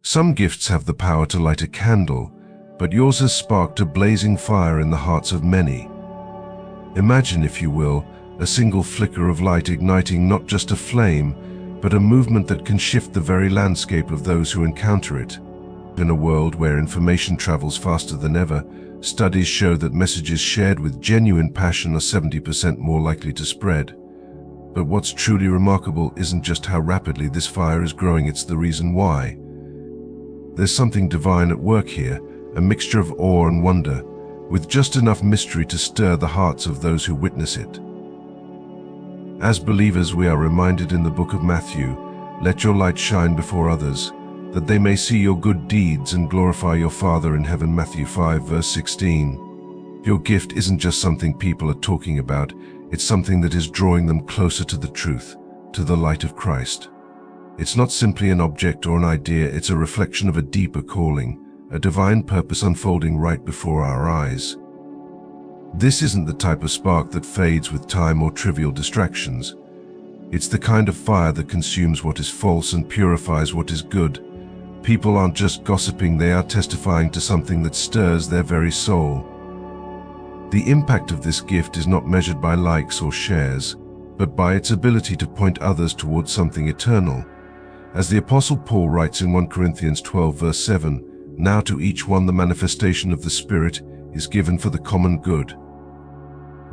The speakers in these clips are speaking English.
Some gifts have the power to light a candle, but yours has sparked a blazing fire in the hearts of many. Imagine, if you will, a single flicker of light igniting not just a flame, but a movement that can shift the very landscape of those who encounter it. In a world where information travels faster than ever, studies show that messages shared with genuine passion are 70% more likely to spread. But what's truly remarkable isn't just how rapidly this fire is growing, it's the reason why. There's something divine at work here, a mixture of awe and wonder, with just enough mystery to stir the hearts of those who witness it. As believers, we are reminded in the book of Matthew, "Let your light shine before others, that they may see your good deeds and glorify your Father in heaven." Matthew 5 verse 16. Your gift isn't just something people are talking about, it's something that is drawing them closer to the truth, to the light of Christ. It's not simply an object or an idea, it's a reflection of a deeper calling, a divine purpose unfolding right before our eyes. This isn't the type of spark that fades with time or trivial distractions. It's the kind of fire that consumes what is false and purifies what is good. People aren't just gossiping, they are testifying to something that stirs their very soul. The impact of this gift is not measured by likes or shares, but by its ability to point others towards something eternal. As the Apostle Paul writes in 1 Corinthians 12 verse 7, "Now to each one the manifestation of the Spirit is given for the common good."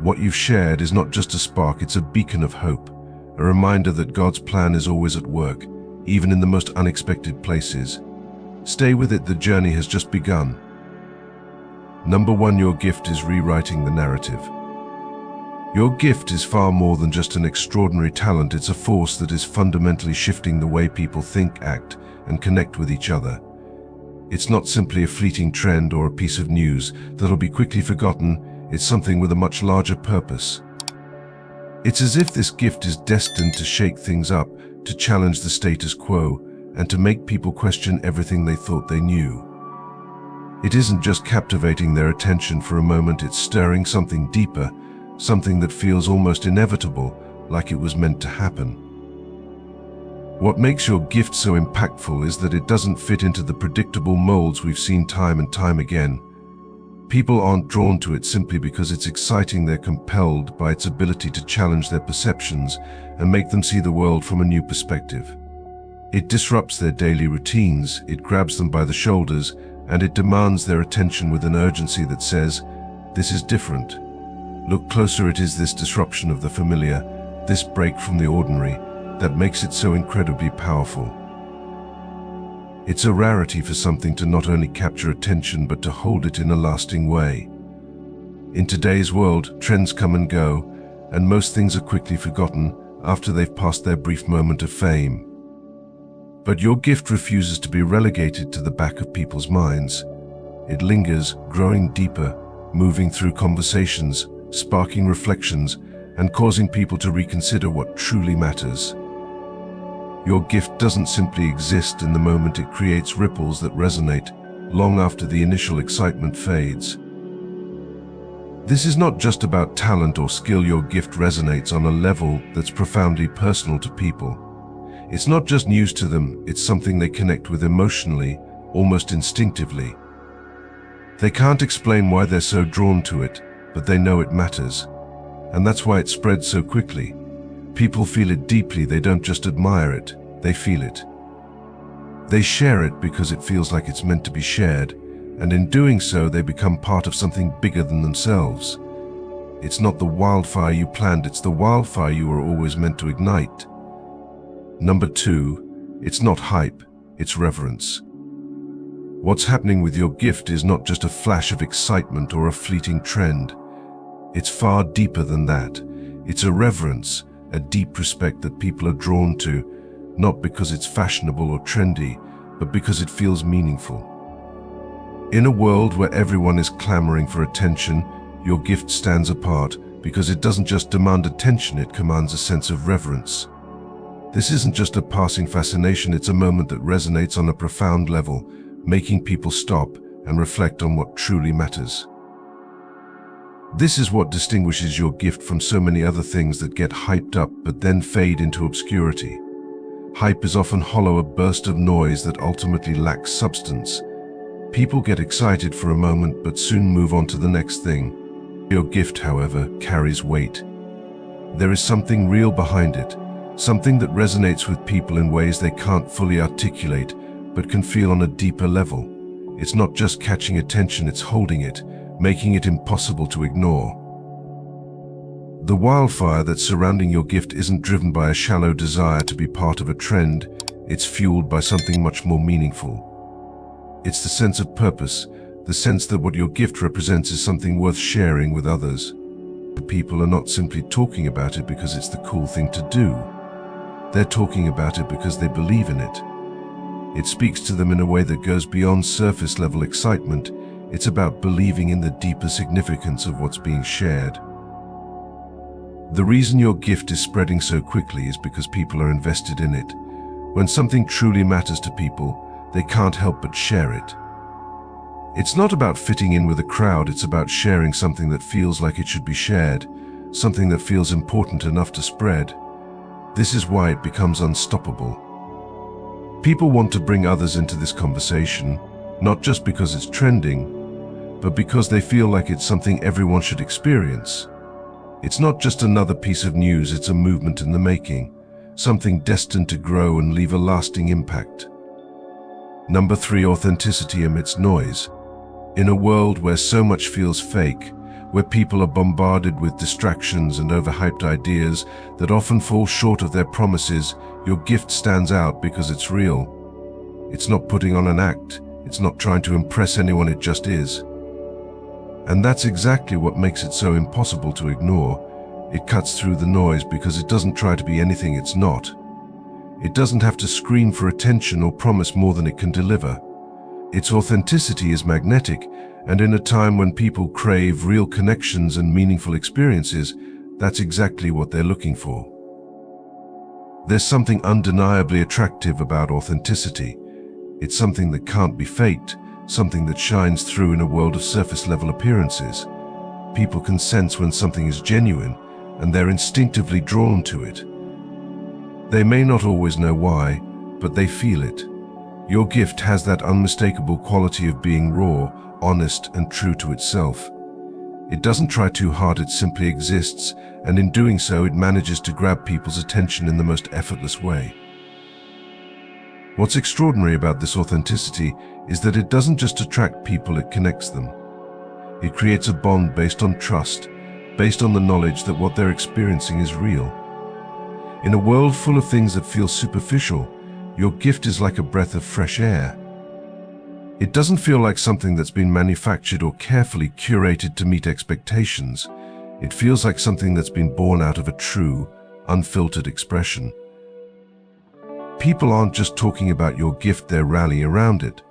What you've shared is not just a spark, it's a beacon of hope, a reminder that God's plan is always at work, even in the most unexpected places. Stay with it, the journey has just begun. Number 1, your gift is rewriting the narrative. Your gift is far more than just an extraordinary talent, it's a force that is fundamentally shifting the way people think, act, and connect with each other. It's not simply a fleeting trend or a piece of news that'll be quickly forgotten, it's something with a much larger purpose. It's as if this gift is destined to shake things up, to challenge the status quo, and to make people question everything they thought they knew. It isn't just captivating their attention for a moment, it's stirring something deeper, something that feels almost inevitable, like it was meant to happen. What makes your gift so impactful is that it doesn't fit into the predictable molds we've seen time and time again. People aren't drawn to it simply because it's exciting, they're compelled by its ability to challenge their perceptions and make them see the world from a new perspective. It disrupts their daily routines, it grabs them by the shoulders, and it demands their attention with an urgency that says, "This is different. Look closer." It is this disruption of the familiar, this break from the ordinary, that makes it so incredibly powerful. It's a rarity for something to not only capture attention but to hold it in a lasting way. In today's world, trends come and go, and most things are quickly forgotten after they've passed their brief moment of fame. But your gift refuses to be relegated to the back of people's minds. It lingers, growing deeper, moving through conversations, sparking reflections, and causing people to reconsider what truly matters. Your gift doesn't simply exist in the moment, it creates ripples that resonate long after the initial excitement fades. This is not just about talent or skill, your gift resonates on a level that's profoundly personal to people. It's not just news to them, it's something they connect with emotionally, almost instinctively. They can't explain why they're so drawn to it, but they know it matters. And that's why it spreads so quickly. People feel it deeply, they don't just admire it, they feel it. They share it because it feels like it's meant to be shared, and in doing so they become part of something bigger than themselves. It's not the wildfire you planned, it's the wildfire you were always meant to ignite. Number 2, it's not hype, it's reverence. What's happening with your gift is not just a flash of excitement or a fleeting trend. It's far deeper than that. It's a reverence, a deep respect that people are drawn to, not because it's fashionable or trendy, but because it feels meaningful. In a world where everyone is clamoring for attention, your gift stands apart because it doesn't just demand attention, it commands a sense of reverence. This isn't just a passing fascination, it's a moment that resonates on a profound level, making people stop and reflect on what truly matters. This is what distinguishes your gift from so many other things that get hyped up but then fade into obscurity. Hype is often hollow, a burst of noise that ultimately lacks substance. People get excited for a moment but soon move on to the next thing. Your gift, however, carries weight. There is something real behind it, something that resonates with people in ways they can't fully articulate but can feel on a deeper level. It's not just catching attention, it's holding it, making it impossible to ignore. The wildfire that's surrounding your gift isn't driven by a shallow desire to be part of a trend, it's fueled by something much more meaningful. It's the sense of purpose, the sense that what your gift represents is something worth sharing with others. People are not simply talking about it because it's the cool thing to do. They're talking about it because they believe in it. It speaks to them in a way that goes beyond surface-level excitement. It's about believing in the deeper significance of what's being shared. The reason your gift is spreading so quickly is because people are invested in it. When something truly matters to people, they can't help but share it. It's not about fitting in with a crowd, it's about sharing something that feels like it should be shared, something that feels important enough to spread. This is why it becomes unstoppable. People want to bring others into this conversation, not just because it's trending, but because they feel like it's something everyone should experience. It's not just another piece of news, it's a movement in the making, something destined to grow and leave a lasting impact. Number 3, authenticity amidst noise. In a world where so much feels fake, where people are bombarded with distractions and overhyped ideas that often fall short of their promises, your gift stands out because it's real. It's not putting on an act, it's not trying to impress anyone, it just is. And that's exactly what makes it so impossible to ignore. It cuts through the noise because it doesn't try to be anything it's not. It doesn't have to scream for attention or promise more than it can deliver. Its authenticity is magnetic, and in a time when people crave real connections and meaningful experiences, that's exactly what they're looking for. There's something undeniably attractive about authenticity. It's something that can't be faked, something that shines through in a world of surface-level appearances. People can sense when something is genuine, and they're instinctively drawn to it. They may not always know why, but they feel it. Your gift has that unmistakable quality of being raw, honest, and true to itself. It doesn't try too hard, it simply exists, and in doing so, it manages to grab people's attention in the most effortless way. What's extraordinary about this authenticity is that it doesn't just attract people, it connects them. It creates a bond based on trust, based on the knowledge that what they're experiencing is real. In a world full of things that feel superficial, your gift is like a breath of fresh air. It doesn't feel like something that's been manufactured or carefully curated to meet expectations. It feels like something that's been born out of a true, unfiltered expression. People aren't just talking about your gift, they're rallying around it.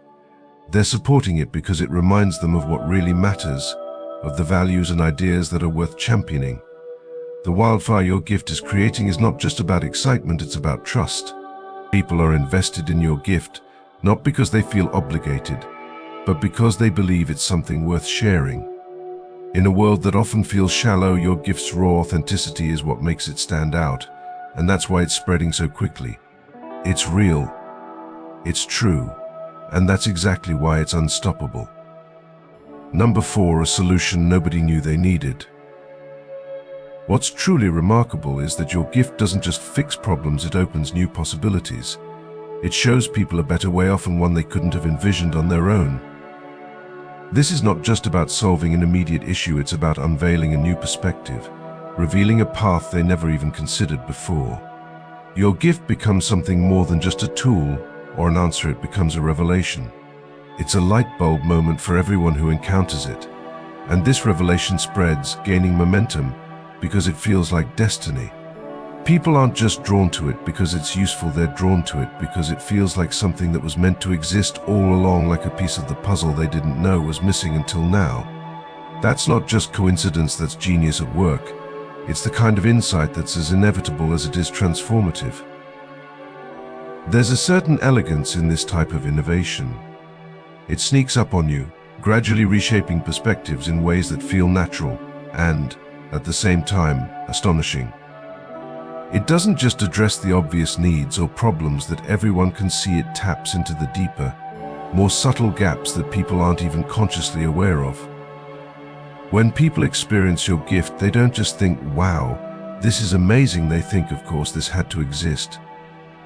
They're supporting it because it reminds them of what really matters, of the values and ideas that are worth championing. The wildfire your gift is creating is not just about excitement, it's about trust. People are invested in your gift, not because they feel obligated, but because they believe it's something worth sharing. In a world that often feels shallow, your gift's raw authenticity is what makes it stand out, and that's why it's spreading so quickly. It's real, it's true, and that's exactly why it's unstoppable. Number 4, a solution nobody knew they needed. What's truly remarkable is that your gift doesn't just fix problems, it opens new possibilities. It shows people a better way, often one they couldn't have envisioned on their own. This is not just about solving an immediate issue, it's about unveiling a new perspective, revealing a path they never even considered before. Your gift becomes something more than just a tool or an answer, it becomes a revelation. It's a light bulb moment for everyone who encounters it. And this revelation spreads, gaining momentum, because it feels like destiny. People aren't just drawn to it because it's useful, they're drawn to it because it feels like something that was meant to exist all along, like a piece of the puzzle they didn't know was missing until now. That's not just coincidence, that's genius at work. It's the kind of insight that's as inevitable as it is transformative. There's a certain elegance in this type of innovation. It sneaks up on you, gradually reshaping perspectives in ways that feel natural and, at the same time, astonishing. It doesn't just address the obvious needs or problems that everyone can see. It taps into the deeper, more subtle gaps that people aren't even consciously aware of. When people experience your gift, they don't just think, wow, this is amazing. They think, of course, this had to exist.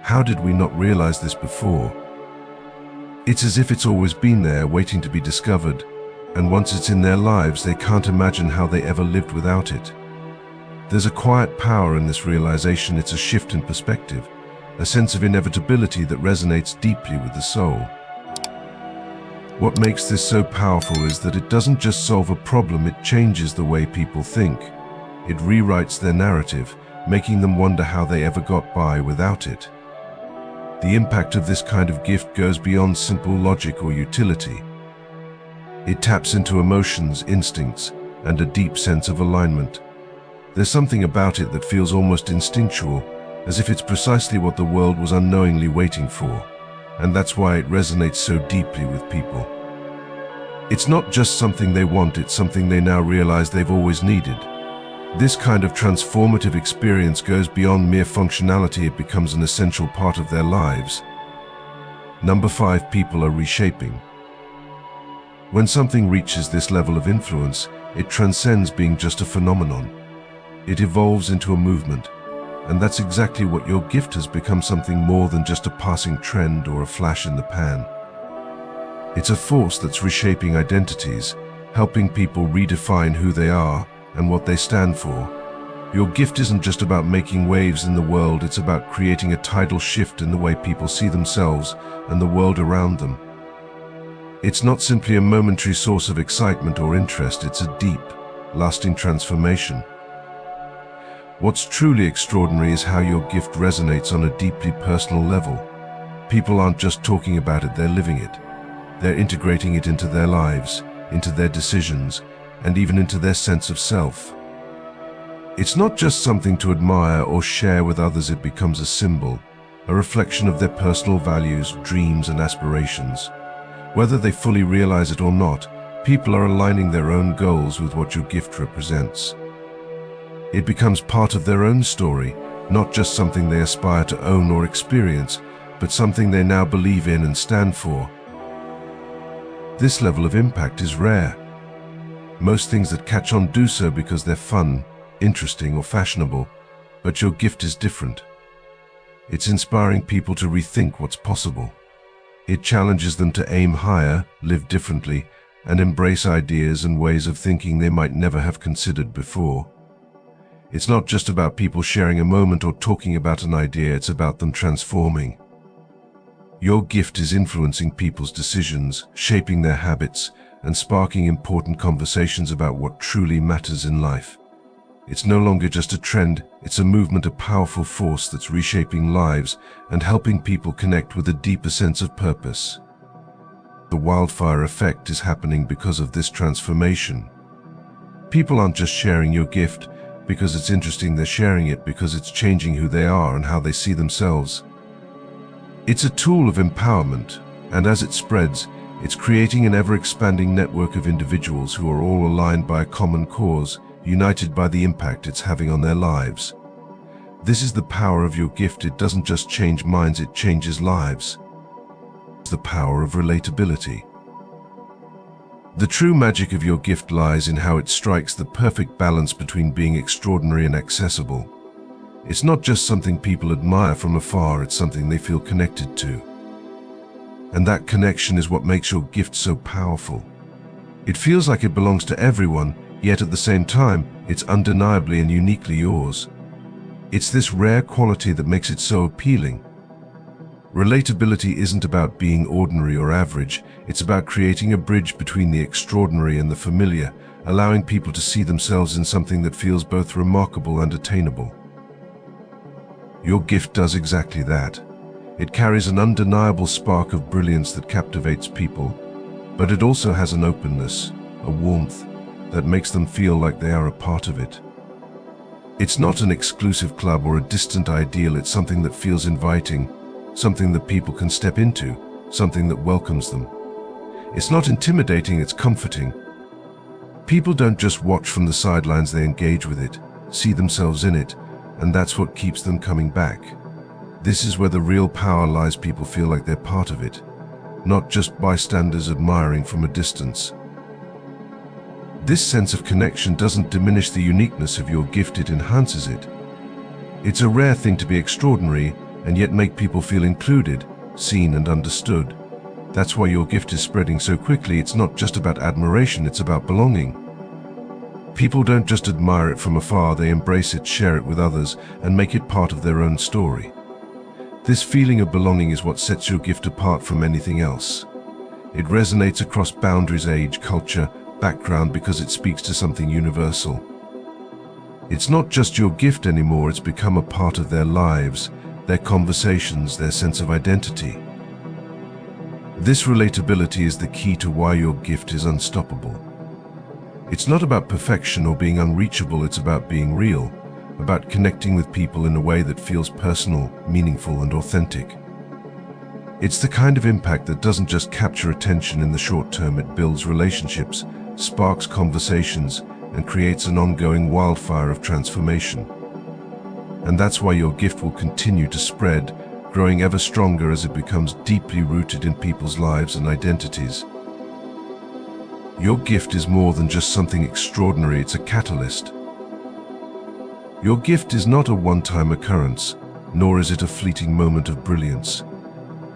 How did we not realize this before? It's as if it's always been there, waiting to be discovered, and once it's in their lives, they can't imagine how they ever lived without it. There's a quiet power in this realization. It's a shift in perspective, a sense of inevitability that resonates deeply with the soul. What makes this so powerful is that it doesn't just solve a problem, it changes the way people think. It rewrites their narrative, making them wonder how they ever got by without it. The impact of this kind of gift goes beyond simple logic or utility. It taps into emotions, instincts, and a deep sense of alignment. There's something about it that feels almost instinctual, as if it's precisely what the world was unknowingly waiting for, and that's why it resonates so deeply with people. It's not just something they want, it's something they now realize they've always needed. This kind of transformative experience goes beyond mere functionality. It becomes an essential part of their lives. Number 5, people are reshaping. When something reaches this level of influence, it transcends being just a phenomenon. It evolves into a movement, and that's exactly what your gift has become, something more than just a passing trend or a flash in the pan. It's a force that's reshaping identities, helping people redefine who they are and what they stand for. Your gift isn't just about making waves in the world, it's about creating a tidal shift in the way people see themselves and the world around them. It's not simply a momentary source of excitement or interest, it's a deep, lasting transformation. What's truly extraordinary is how your gift resonates on a deeply personal level. People aren't just talking about it, they're living it. They're integrating it into their lives, into their decisions, and even into their sense of self. It's not just something to admire or share with others, it becomes a symbol, a reflection of their personal values, dreams, and aspirations. Whether they fully realize it or not, people are aligning their own goals with what your gift represents. It becomes part of their own story, not just something they aspire to own or experience, but something they now believe in and stand for. This level of impact is rare. Most things that catch on do so because they're fun, interesting, or fashionable, but your gift is different. It's inspiring people to rethink what's possible. It challenges them to aim higher, live differently, and embrace ideas and ways of thinking they might never have considered before. It's not just about people sharing a moment or talking about an idea, it's about them transforming. Your gift is influencing people's decisions, shaping their habits, and sparking important conversations about what truly matters in life. It's no longer just a trend, it's a movement, a powerful force that's reshaping lives and helping people connect with a deeper sense of purpose. The wildfire effect is happening because of this transformation. People aren't just sharing your gift because it's interesting, they're sharing it because it's changing who they are and how they see themselves. It's a tool of empowerment, and as it spreads, it's creating an ever-expanding network of individuals who are all aligned by a common cause, united by the impact it's having on their lives. This is the power of your gift. It doesn't just change minds, it changes lives. It's the power of relatability. The true magic of your gift lies in how it strikes the perfect balance between being extraordinary and accessible. It's not just something people admire from afar, it's something they feel connected to. And that connection is what makes your gift so powerful. It feels like it belongs to everyone, yet at the same time, it's undeniably and uniquely yours. It's this rare quality that makes it so appealing. Relatability isn't about being ordinary or average, it's about creating a bridge between the extraordinary and the familiar, allowing people to see themselves in something that feels both remarkable and attainable. Your gift does exactly that. It carries an undeniable spark of brilliance that captivates people, but it also has an openness, a warmth, that makes them feel like they are a part of it. It's not an exclusive club or a distant ideal, it's something that feels inviting, something that people can step into, something that welcomes them. It's not intimidating, it's comforting. People don't just watch from the sidelines, they engage with it, see themselves in it, and that's what keeps them coming back. This is where the real power lies. People feel like they're part of it, not just bystanders admiring from a distance. This sense of connection doesn't diminish the uniqueness of your gift, it enhances it. It's a rare thing to be extraordinary and yet make people feel included, seen and understood. That's why your gift is spreading so quickly. It's not just about admiration, it's about belonging. People don't just admire it from afar, they embrace it, share it with others, and make it part of their own story. This feeling of belonging is what sets your gift apart from anything else. It resonates across boundaries, age, culture, background, because it speaks to something universal. It's not just your gift anymore, it's become a part of their lives, their conversations, their sense of identity. This relatability is the key to why your gift is unstoppable. It's not about perfection or being unreachable, it's about being real, about connecting with people in a way that feels personal, meaningful, and authentic. It's the kind of impact that doesn't just capture attention in the short term, it builds relationships, sparks conversations, and creates an ongoing wildfire of transformation. And that's why your gift will continue to spread, growing ever stronger as it becomes deeply rooted in people's lives and identities. Your gift is more than just something extraordinary, it's a catalyst. Your gift is not a one-time occurrence, nor is it a fleeting moment of brilliance.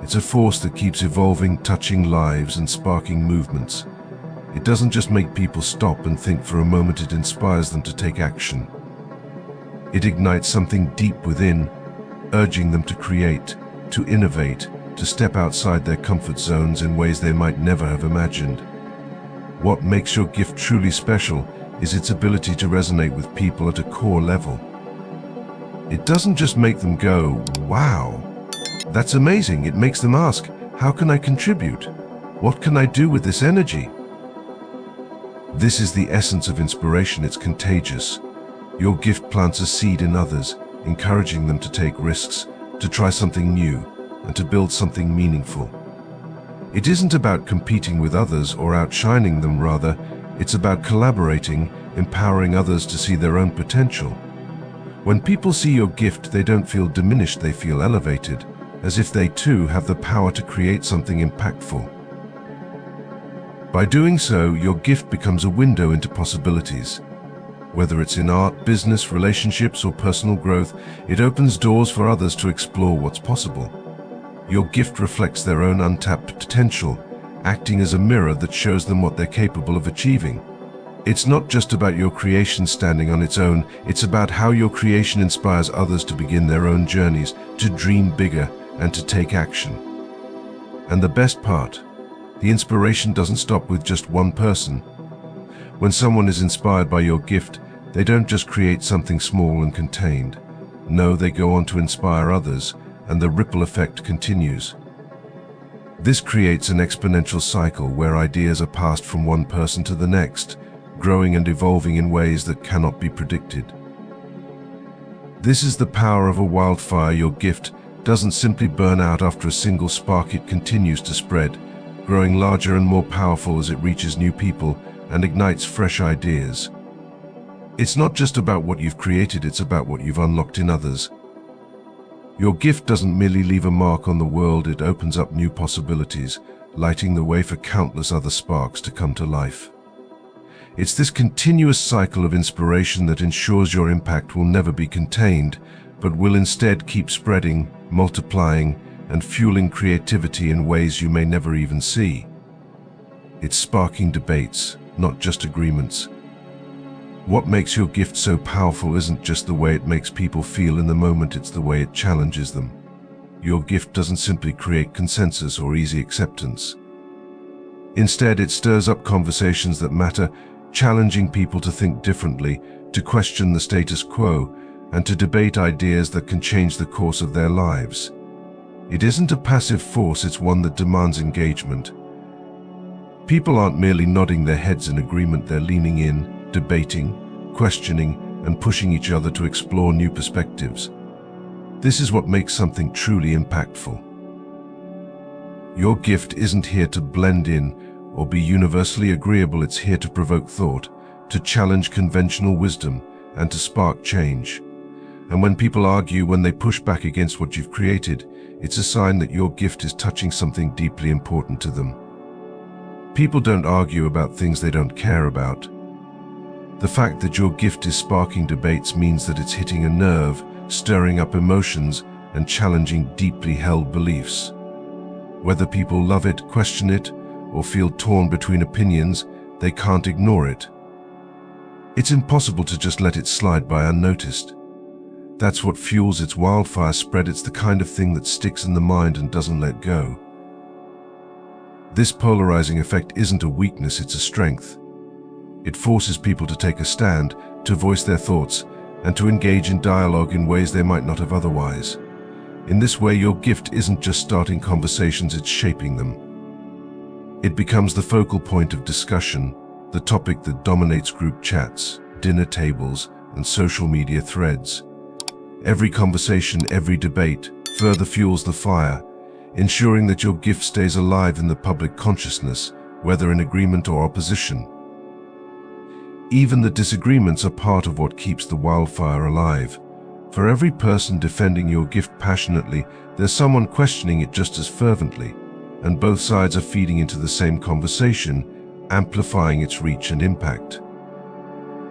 It's a force that keeps evolving, touching lives and sparking movements. It doesn't just make people stop and think for a moment, it inspires them to take action. It ignites something deep within, urging them to create, to innovate, to step outside their comfort zones in ways they might never have imagined. What makes your gift truly special is its ability to resonate with people at a core level. It doesn't just make them go, "Wow, that's amazing." It makes them ask, "How can I contribute? What can I do with this energy?" This is the essence of inspiration, it's contagious. Your gift plants a seed in others, encouraging them to take risks, to try something new, and to build something meaningful. It isn't about competing with others or outshining them, rather, it's about collaborating, empowering others to see their own potential. When people see your gift, they don't feel diminished, they feel elevated, as if they too have the power to create something impactful. By doing so, your gift becomes a window into possibilities. Whether it's in art, business, relationships, or personal growth, it opens doors for others to explore what's possible. Your gift reflects their own untapped potential, acting as a mirror that shows them what they're capable of achieving. It's not just about your creation standing on its own, it's about how your creation inspires others to begin their own journeys, to dream bigger, and to take action. And the best part, the inspiration doesn't stop with just one person. When someone is inspired by your gift, they don't just create something small and contained. No, they go on to inspire others, and the ripple effect continues. This creates an exponential cycle where ideas are passed from one person to the next, growing and evolving in ways that cannot be predicted. This is the power of a wildfire. Your gift doesn't simply burn out after a single spark, it continues to spread, growing larger and more powerful as it reaches new people and ignites fresh ideas. It's not just about what you've created, it's about what you've unlocked in others. Your gift doesn't merely leave a mark on the world, it opens up new possibilities, lighting the way for countless other sparks to come to life. It's this continuous cycle of inspiration that ensures your impact will never be contained, but will instead keep spreading, multiplying, and fueling creativity in ways you may never even see. It's sparking debates, not just agreements. What makes your gift so powerful isn't just the way it makes people feel in the moment, it's the way it challenges them. Your gift doesn't simply create consensus or easy acceptance. Instead, it stirs up conversations that matter, challenging people to think differently, to question the status quo, and to debate ideas that can change the course of their lives. It isn't a passive force, it's one that demands engagement. People aren't merely nodding their heads in agreement, they're leaning in, debating, questioning, and pushing each other to explore new perspectives. This is what makes something truly impactful. Your gift isn't here to blend in or be universally agreeable, it's here to provoke thought, to challenge conventional wisdom, and to spark change. And when people argue, when they push back against what you've created, it's a sign that your gift is touching something deeply important to them. People don't argue about things they don't care about. The fact that your gift is sparking debates means that it's hitting a nerve, stirring up emotions, and challenging deeply held beliefs. Whether people love it, question it, or feel torn between opinions, they can't ignore it. It's impossible to just let it slide by unnoticed. That's what fuels its wildfire spread. It's the kind of thing that sticks in the mind and doesn't let go. This polarizing effect isn't a weakness, it's a strength. It forces people to take a stand, to voice their thoughts, and to engage in dialogue in ways they might not have otherwise. In this way, your gift isn't just starting conversations, it's shaping them. It becomes the focal point of discussion, the topic that dominates group chats, dinner tables, and social media threads. Every conversation, every debate further fuels the fire, ensuring that your gift stays alive in the public consciousness, whether in agreement or opposition. Even the disagreements are part of what keeps the wildfire alive. For every person defending your gift passionately, there's someone questioning it just as fervently, and both sides are feeding into the same conversation, amplifying its reach and impact.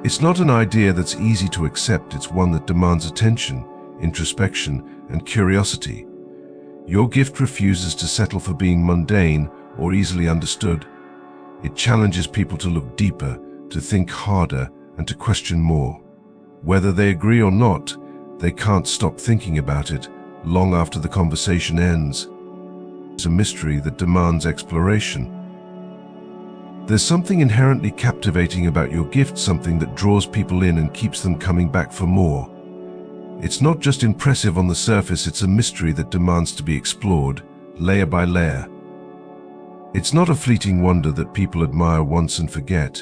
It's not an idea that's easy to accept, it's one that demands attention, introspection, and curiosity. Your gift refuses to settle for being mundane or easily understood. It challenges people to look deeper, to think harder, and to question more. Whether they agree or not, they can't stop thinking about it long after the conversation ends. It's a mystery that demands exploration. There's something inherently captivating about your gift, something that draws people in and keeps them coming back for more. It's not just impressive on the surface, it's a mystery that demands to be explored, layer by layer. It's not a fleeting wonder that people admire once and forget.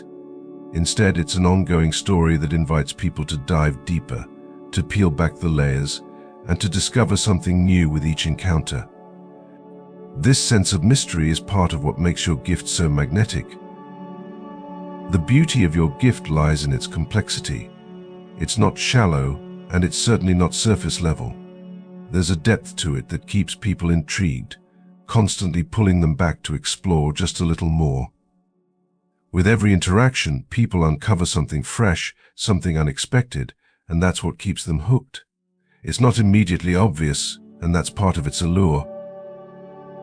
Instead, it's an ongoing story that invites people to dive deeper, to peel back the layers, and to discover something new with each encounter. This sense of mystery is part of what makes your gift so magnetic. The beauty of your gift lies in its complexity. It's not shallow, and it's certainly not surface level. There's a depth to it that keeps people intrigued, constantly pulling them back to explore just a little more. With every interaction, people uncover something fresh, something unexpected, and that's what keeps them hooked. It's not immediately obvious, and that's part of its allure.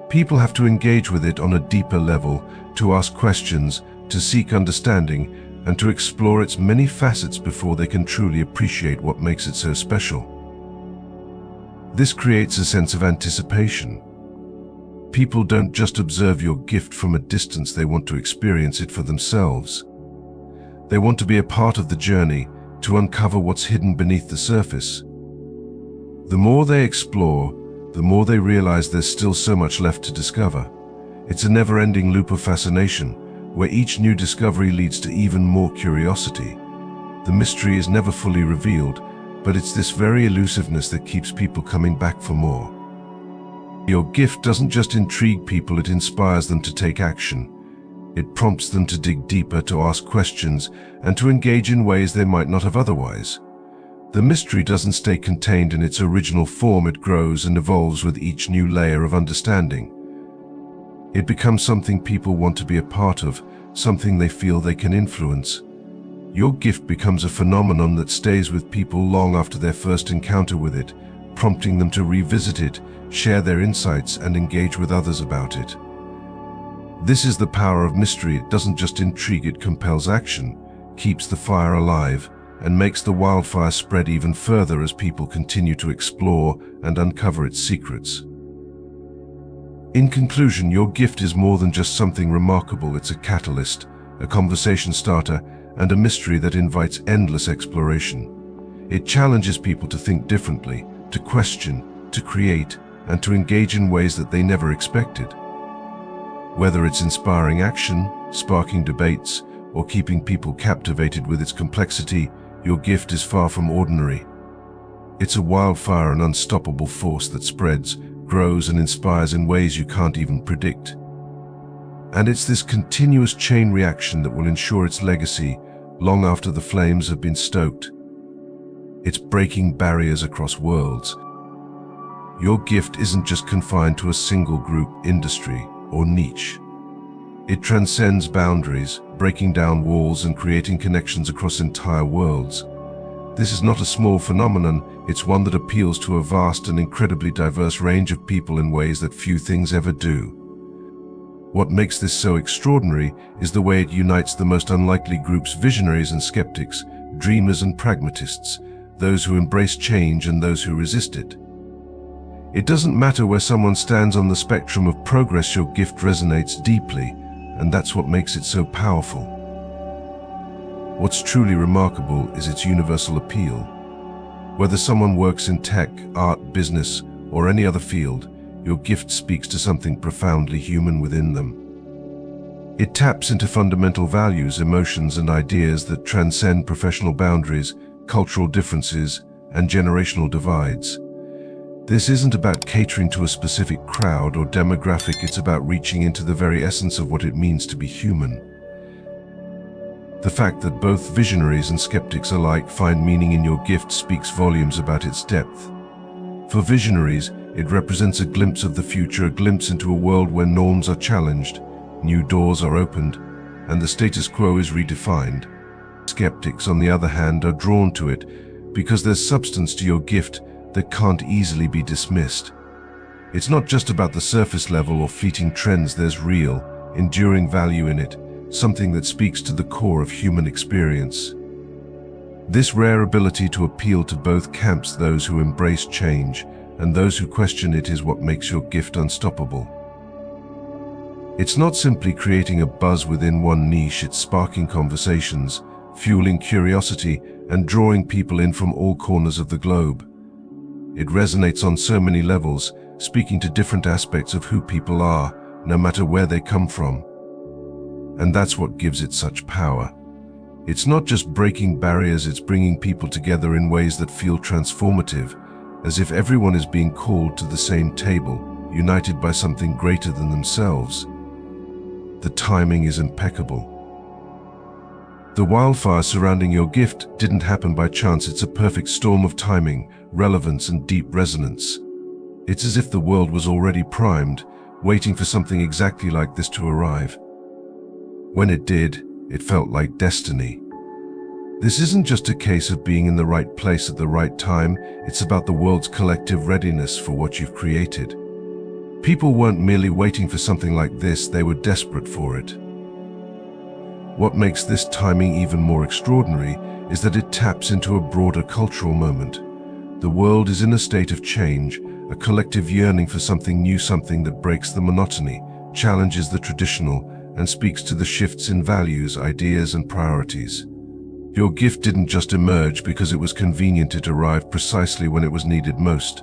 People have to engage with it on a deeper level, to ask questions, to seek understanding, and to explore its many facets before they can truly appreciate what makes it so special. This creates a sense of anticipation. People don't just observe your gift from a distance, they want to experience it for themselves. They want to be a part of the journey, to uncover what's hidden beneath the surface. The more they explore, the more they realize there's still so much left to discover. It's a never-ending loop of fascination, where each new discovery leads to even more curiosity. The mystery is never fully revealed, but it's this very elusiveness that keeps people coming back for more. Your gift doesn't just intrigue people, it inspires them to take action. It prompts them to dig deeper, to ask questions, and to engage in ways they might not have otherwise. The mystery doesn't stay contained in its original form, it grows and evolves with each new layer of understanding. It becomes something people want to be a part of, something they feel they can influence. Your gift becomes a phenomenon that stays with people long after their first encounter with it, prompting them to revisit it, share their insights, and engage with others about it. This is the power of mystery. It doesn't just intrigue, it compels action, keeps the fire alive, and makes the wildfire spread even further as people continue to explore and uncover its secrets. In conclusion, your gift is more than just something remarkable. It's a catalyst, a conversation starter, and a mystery that invites endless exploration. It challenges people to think differently, to question, to create, and to engage in ways that they never expected. Whether it's inspiring action, sparking debates, or keeping people captivated with its complexity, your gift is far from ordinary. It's a wildfire, an unstoppable force that spreads, grows, and inspires in ways you can't even predict. And it's this continuous chain reaction that will ensure its legacy long after the flames have been stoked. It's breaking barriers across worlds. Your gift isn't just confined to a single group, industry, or niche. It transcends boundaries, breaking down walls and creating connections across entire worlds. This is not a small phenomenon, it's one that appeals to a vast and incredibly diverse range of people in ways that few things ever do. What makes this so extraordinary is the way it unites the most unlikely groups: visionaries and skeptics, dreamers and pragmatists, those who embrace change and those who resist it. It doesn't matter where someone stands on the spectrum of progress, your gift resonates deeply, and that's what makes it so powerful. What's truly remarkable is its universal appeal. Whether someone works in tech, art, business, or any other field, your gift speaks to something profoundly human within them. It taps into fundamental values, emotions, and ideas that transcend professional boundaries, cultural differences, and generational divides. This isn't about catering to a specific crowd or demographic, it's about reaching into the very essence of what it means to be human. The fact that both visionaries and skeptics alike find meaning in your gift speaks volumes about its depth. For visionaries, it represents a glimpse of the future, a glimpse into a world where norms are challenged, new doors are opened, and the status quo is redefined. Skeptics, on the other hand, are drawn to it because there's substance to your gift that can't easily be dismissed. It's not just about the surface level or fleeting trends, there's real, enduring value in it, something that speaks to the core of human experience. This rare ability to appeal to both camps, those who embrace change and those who question it, is what makes your gift unstoppable. It's not simply creating a buzz within one niche, it's sparking conversations, fueling curiosity, and drawing people in from all corners of the globe. It resonates on so many levels, speaking to different aspects of who people are, no matter where they come from. And that's what gives it such power. It's not just breaking barriers, it's bringing people together in ways that feel transformative, as if everyone is being called to the same table, united by something greater than themselves. The timing is impeccable. The wildfire surrounding your gift didn't happen by chance, it's a perfect storm of timing, relevance, and deep resonance. It's as if the world was already primed, waiting for something exactly like this to arrive. When it did, it felt like destiny. This isn't just a case of being in the right place at the right time, it's about the world's collective readiness for what you've created. People weren't merely waiting for something like this, they were desperate for it. What makes this timing even more extraordinary is that it taps into a broader cultural moment. The world is in a state of change, a collective yearning for something new, something that breaks the monotony, challenges the traditional, and speaks to the shifts in values, ideas, and priorities. Your gift didn't just emerge because it was convenient, it arrived precisely when it was needed most.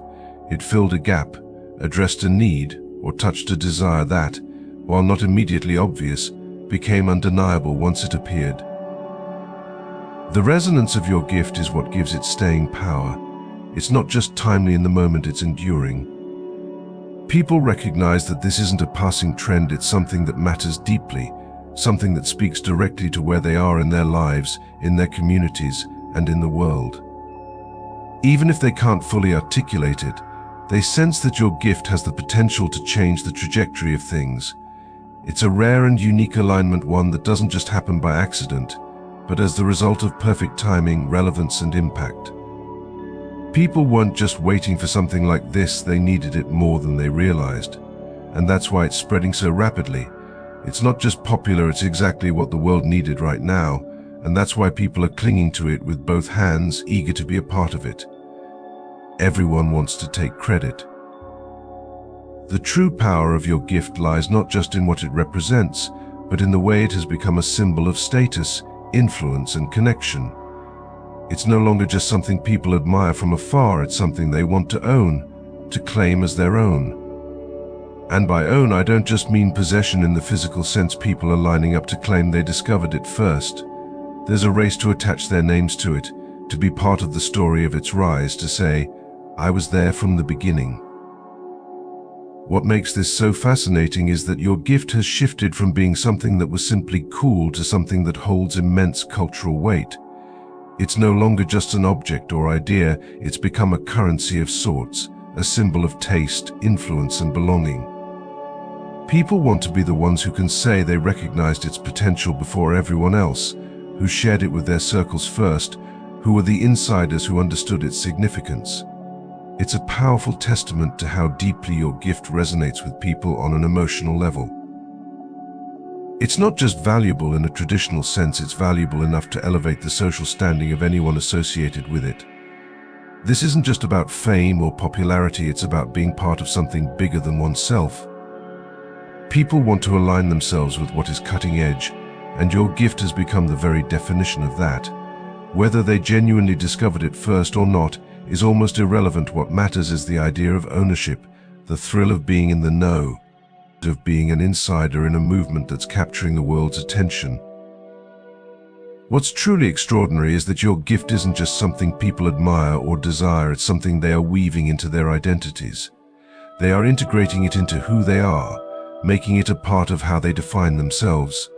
It filled a gap, addressed a need, or touched a desire that, while not immediately obvious, became undeniable once it appeared. The resonance of your gift is what gives it staying power. It's not just timely in the moment, it's enduring. People recognize that this isn't a passing trend, it's something that matters deeply, something that speaks directly to where they are in their lives, in their communities, and in the world. Even if they can't fully articulate it, they sense that your gift has the potential to change the trajectory of things. It's a rare and unique alignment, one that doesn't just happen by accident, but as the result of perfect timing, relevance, and impact. People weren't just waiting for something like this, they needed it more than they realized. And that's why it's spreading so rapidly. It's not just popular, it's exactly what the world needed right now, and that's why people are clinging to it with both hands, eager to be a part of it. Everyone wants to take credit. The true power of your gift lies not just in what it represents, but in the way it has become a symbol of status, influence, and connection. It's no longer just something people admire from afar, it's something they want to own, to claim as their own. And by own, I don't just mean possession in the physical sense. People are lining up to claim they discovered it first. There's a race to attach their names to it, to be part of the story of its rise, to say, I was there from the beginning. What makes this so fascinating is that your gift has shifted from being something that was simply cool to something that holds immense cultural weight. It's no longer just an object or idea, it's become a currency of sorts, a symbol of taste, influence, and belonging. People want to be the ones who can say they recognized its potential before everyone else, who shared it with their circles first, who were the insiders who understood its significance. It's a powerful testament to how deeply your gift resonates with people on an emotional level. It's not just valuable in a traditional sense, it's valuable enough to elevate the social standing of anyone associated with it. This isn't just about fame or popularity, it's about being part of something bigger than oneself. People want to align themselves with what is cutting edge, and your gift has become the very definition of that. Whether they genuinely discovered it first or not is almost irrelevant. What matters is the idea of ownership, the thrill of being in the know, of being an insider in a movement that's capturing the world's attention. What's truly extraordinary is that your gift isn't just something people admire or desire, it's something they are weaving into their identities. They are integrating it into who they are, making it a part of how they define themselves.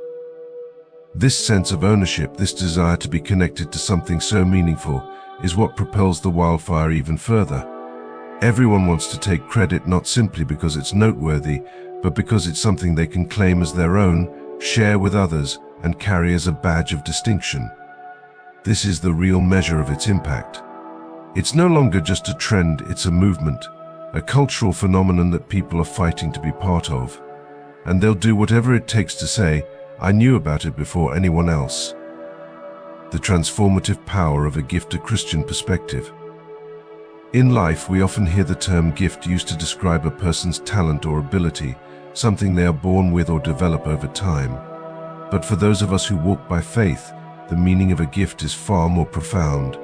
This sense of ownership, this desire to be connected to something so meaningful, is what propels the wildfire even further. Everyone wants to take credit, not simply because it's noteworthy, but because it's something they can claim as their own, share with others, and carry as a badge of distinction. This is the real measure of its impact. It's no longer just a trend, it's a movement, a cultural phenomenon that people are fighting to be part of. And they'll do whatever it takes to say, "I knew about it before anyone else." The transformative power of a gift, a Christian perspective. In life, we often hear the term gift used to describe a person's talent or ability, something they are born with or develop over time. But for those of us who walk by faith, the meaning of a gift is far more profound.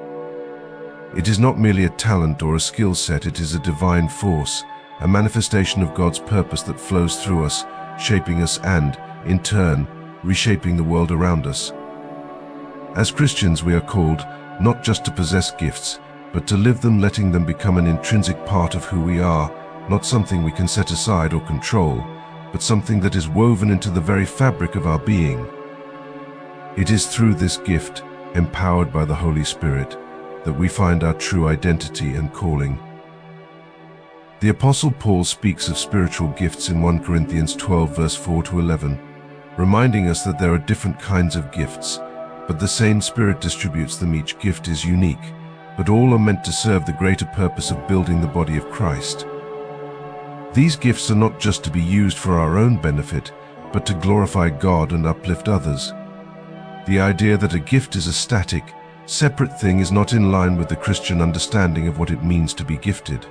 It is not merely a talent or a skill set, it is a divine force, a manifestation of God's purpose that flows through us, shaping us and, in turn, reshaping the world around us. As Christians, we are called not just to possess gifts, but to live them, letting them become an intrinsic part of who we are, not something we can set aside or control, but something that is woven into the very fabric of our being. It is through this gift, empowered by the Holy Spirit, that we find our true identity and calling. The Apostle Paul speaks of spiritual gifts in 1 Corinthians 12 verse 4 to 11, reminding us that there are different kinds of gifts, but the same Spirit distributes them. Each gift is unique, but all are meant to serve the greater purpose of building the body of Christ. These gifts are not just to be used for our own benefit, but to glorify God and uplift others. The idea that a gift is a static, separate thing is not in line with the Christian understanding of what it means to be gifted.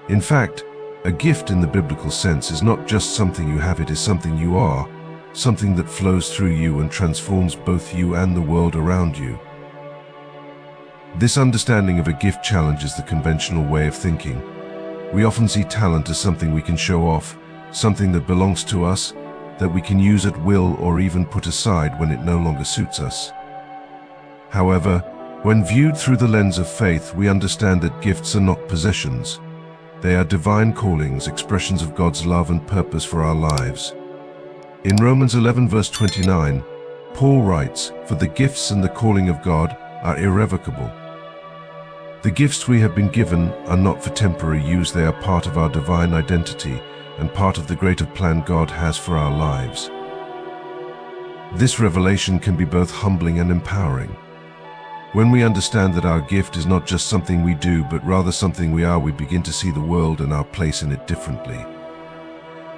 In fact, a gift in the biblical sense is not just something you have, it is something you are, something that flows through you and transforms both you and the world around you. This understanding of a gift challenges the conventional way of thinking. We often see talent as something we can show off, something that belongs to us, that we can use at will or even put aside when it no longer suits us. However, when viewed through the lens of faith, we understand that gifts are not possessions. They are divine callings, expressions of God's love and purpose for our lives. In Romans 11 verse 29, Paul writes, "For the gifts and the calling of God are irrevocable." The gifts we have been given are not for temporary use, they are part of our divine identity and part of the greater plan God has for our lives. This revelation can be both humbling and empowering. When we understand that our gift is not just something we do, but rather something we are, we begin to see the world and our place in it differently.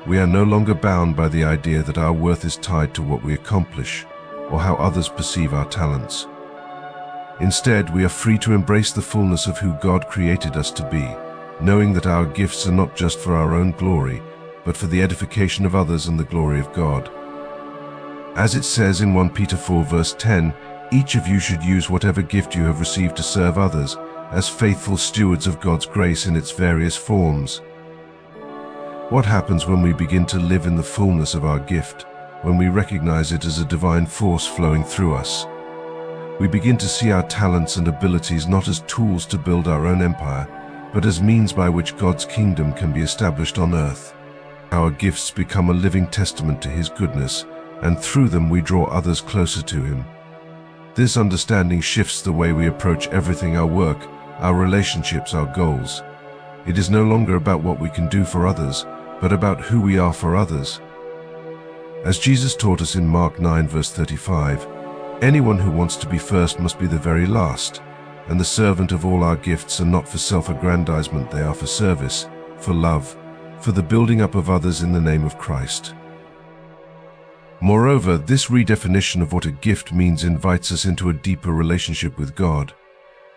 We are no longer bound by the idea that our worth is tied to what we accomplish or how others perceive our talents. Instead, we are free to embrace the fullness of who God created us to be, knowing that our gifts are not just for our own glory, but for the edification of others and the glory of God. As it says in 1 Peter 4 verse 10, each of you should use whatever gift you have received to serve others, as faithful stewards of God's grace in its various forms. What happens when we begin to live in the fullness of our gift, when we recognize it as a divine force flowing through us? We begin to see our talents and abilities not as tools to build our own empire, but as means by which God's kingdom can be established on earth. Our gifts become a living testament to His goodness, and through them we draw others closer to Him. This understanding shifts the way we approach everything: our work, our relationships, our goals. It is no longer about what we can do for others, but about who we are for others. As Jesus taught us in Mark 9 verse 35, anyone who wants to be first must be the very last, and the servant of all. Our gifts are not for self-aggrandizement, they are for service, for love, for the building up of others in the name of Christ. Moreover, this redefinition of what a gift means invites us into a deeper relationship with God.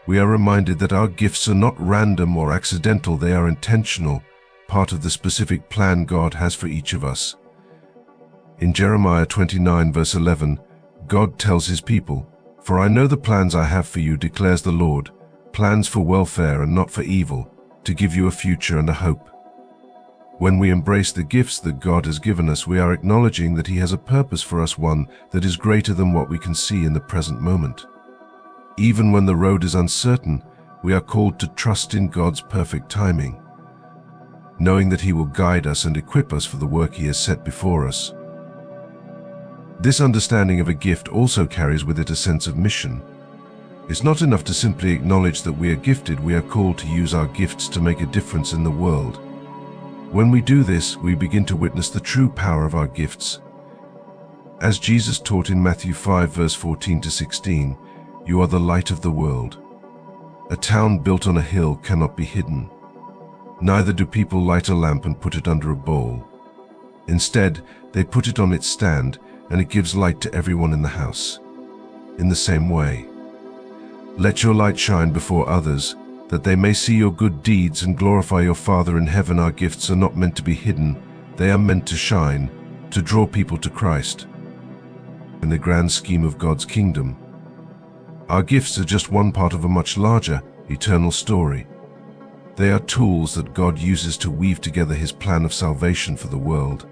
We are reminded that our gifts are not random or accidental, they are intentional, part of the specific plan God has for each of us. In Jeremiah 29 verse 11, God tells his people, "For I know the plans I have for you, declares the Lord, plans for welfare and not for evil, to give you a future and a hope." When we embrace the gifts that God has given us, we are acknowledging that he has a purpose for us, one that is greater than what we can see in the present moment. Even when the road is uncertain, we are called to trust in God's perfect timing, knowing that he will guide us and equip us for the work he has set before us. This understanding of a gift also carries with it a sense of mission. It's not enough to simply acknowledge that we are gifted, we are called to use our gifts to make a difference in the world. When we do this, we begin to witness the true power of our gifts. As Jesus taught in Matthew 5 verse 14 to 16, "You are the light of the world. A town built on a hill cannot be hidden. Neither do people light a lamp and put it under a bowl. Instead, they put it on its stand, and it gives light to everyone in the house. In the same way, let your light shine before others, that they may see your good deeds and glorify your Father in heaven." Our gifts are not meant to be hidden, they are meant to shine, to draw people to Christ. In the grand scheme of God's kingdom, our gifts are just one part of a much larger, eternal story. They are tools that God uses to weave together his plan of salvation for the world.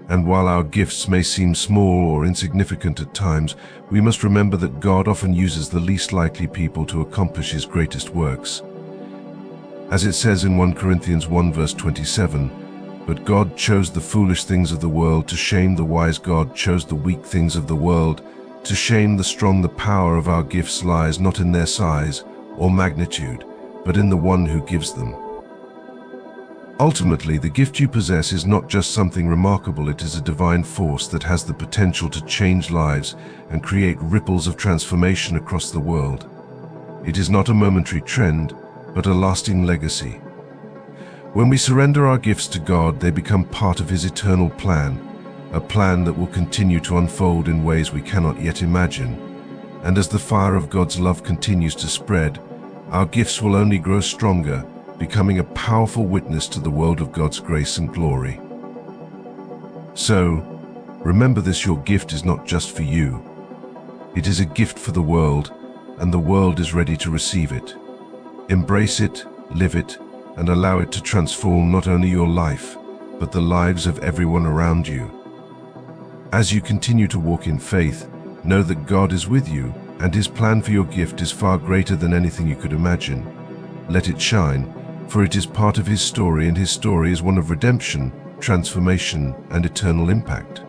And while our gifts may seem small or insignificant at times, we must remember that God often uses the least likely people to accomplish his greatest works. As it says in 1 Corinthians 1 verse 27, "But God chose the foolish things of the world to shame the wise. God chose the weak things of the world to shame the strong." The power of our gifts lies not in their size or magnitude, but in the one who gives them. Ultimately, the gift you possess is not just something remarkable, it is a divine force that has the potential to change lives and create ripples of transformation across the world. It is not a momentary trend, but a lasting legacy. When we surrender our gifts to God, they become part of his eternal plan, a plan that will continue to unfold in ways we cannot yet imagine. And as the fire of God's love continues to spread, our gifts will only grow stronger, becoming a powerful witness to the world of God's grace and glory. So, remember this: your gift is not just for you. It is a gift for the world, and the world is ready to receive it. Embrace it, live it, and allow it to transform not only your life, but the lives of everyone around you. As you continue to walk in faith, know that God is with you, and his plan for your gift is far greater than anything you could imagine. Let it shine, for it is part of his story, and his story is one of redemption, transformation, and eternal impact.